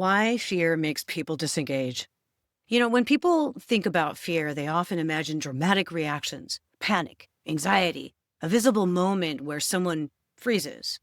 Why fear makes people disengage. When people think about fear, they often imagine dramatic reactions, panic, anxiety, a visible moment where someone freezes.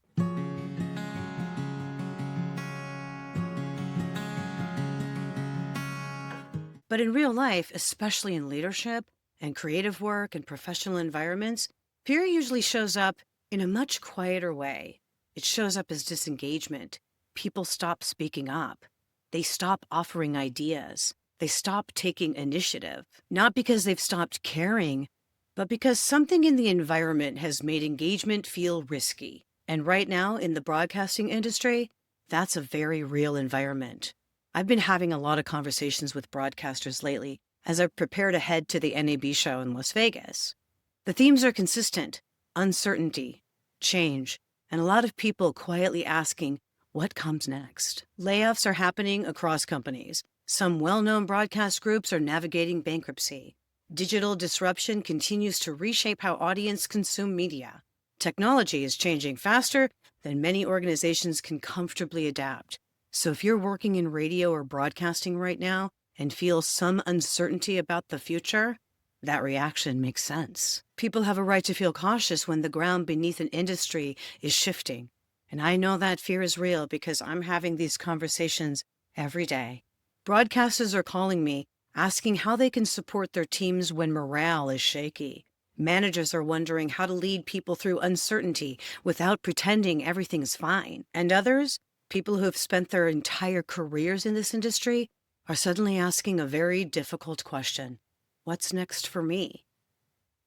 But in real life, especially in leadership and creative work and professional environments, fear usually shows up in a much quieter way. It shows up as disengagement. People stop speaking up. They stop offering ideas. They stop taking initiative, not because they've stopped caring, but because something in the environment has made engagement feel risky. And right now in the broadcasting industry, that's a very real environment. I've been having a lot of conversations with broadcasters lately as I prepare to head to the NAB show in Las Vegas. The themes are consistent: uncertainty, change, and a lot of people quietly asking, what comes next? Layoffs are happening across companies. Some well-known broadcast groups are navigating bankruptcy. Digital disruption continues to reshape how audiences consume media. Technology is changing faster than many organizations can comfortably adapt. So if you're working in radio or broadcasting right now and feel some uncertainty about the future, that reaction makes sense. People have a right to feel cautious when the ground beneath an industry is shifting. And I know that fear is real because I'm having these conversations every day. Broadcasters are calling me, asking how they can support their teams when morale is shaky. Managers are wondering how to lead people through uncertainty without pretending everything's fine. And others, people who have spent their entire careers in this industry, are suddenly asking a very difficult question. What's next for me?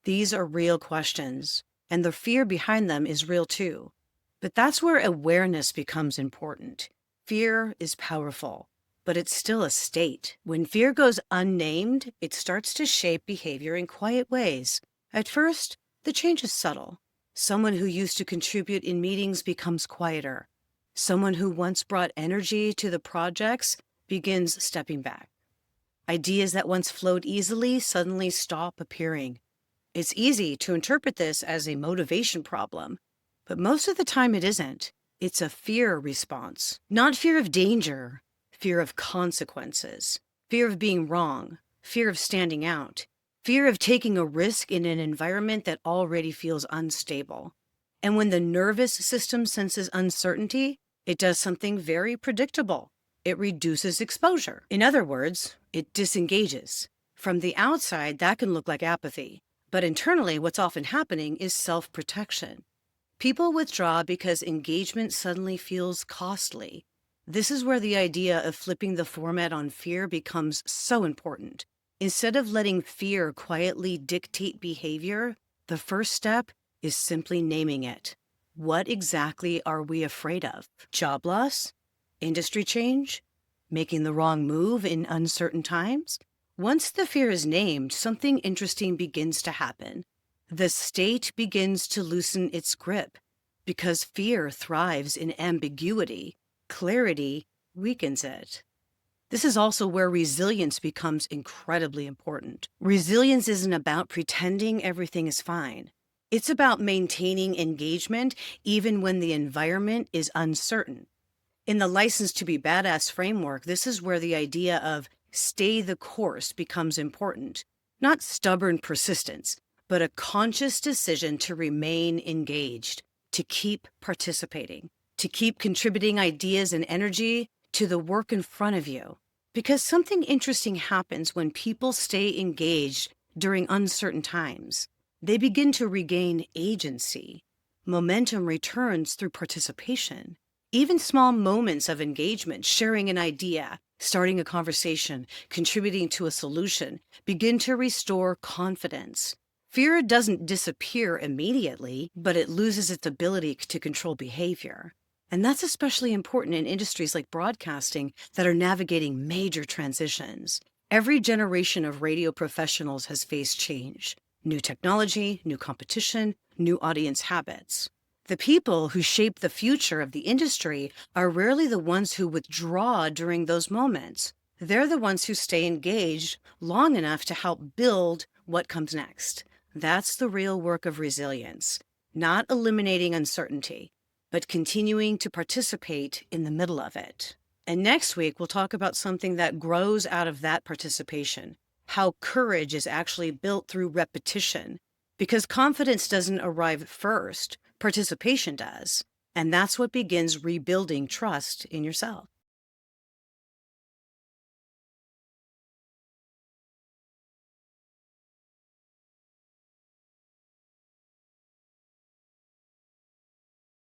These are real questions, and the fear behind them is real too. But that's where awareness becomes important. Fear is powerful, but it's still a state. When fear goes unnamed, it starts to shape behavior in quiet ways. At first, the change is subtle. Someone who used to contribute in meetings becomes quieter. Someone who once brought energy to the projects begins stepping back. Ideas that once flowed easily suddenly stop appearing. It's easy to interpret this as a motivation problem, but most of the time it isn't. It's a fear response. Not fear of danger, fear of consequences, fear of being wrong, fear of standing out, fear of taking a risk in an environment that already feels unstable. And when the nervous system senses uncertainty, it does something very predictable. It reduces exposure. In other words, it disengages. From the outside, that can look like apathy. But internally, what's often happening is self-protection. People withdraw because engagement suddenly feels costly. This is where the idea of flipping the format on fear becomes so important. Instead of letting fear quietly dictate behavior, the first step is simply naming it. What exactly are we afraid of? Job loss? Industry change? Making the wrong move in uncertain times? Once the fear is named, something interesting begins to happen. The state begins to loosen its grip because fear thrives in ambiguity. Clarity weakens it. This is also where resilience becomes incredibly important. Resilience isn't about pretending everything is fine. It's about maintaining engagement even when the environment is uncertain. In the License to be Badass framework, this is where the idea of stay the course becomes important. Not stubborn persistence, but a conscious decision to remain engaged, to keep participating, to keep contributing ideas and energy to the work in front of you. Because something interesting happens when people stay engaged during uncertain times. They begin to regain agency. Momentum returns through participation. Even small moments of engagement, sharing an idea, starting a conversation, contributing to a solution, begin to restore confidence. Fear doesn't disappear immediately, but it loses its ability to control behavior. And that's especially important in industries like broadcasting that are navigating major transitions. Every generation of radio professionals has faced change. New technology, new competition, new audience habits. The people who shape the future of the industry are rarely the ones who withdraw during those moments. They're the ones who stay engaged long enough to help build what comes next. That's the real work of resilience, not eliminating uncertainty, but continuing to participate in the middle of it. And next week, we'll talk about something that grows out of that participation, how courage is actually built through repetition. Because confidence doesn't arrive first, participation does. And that's what begins rebuilding trust in yourself.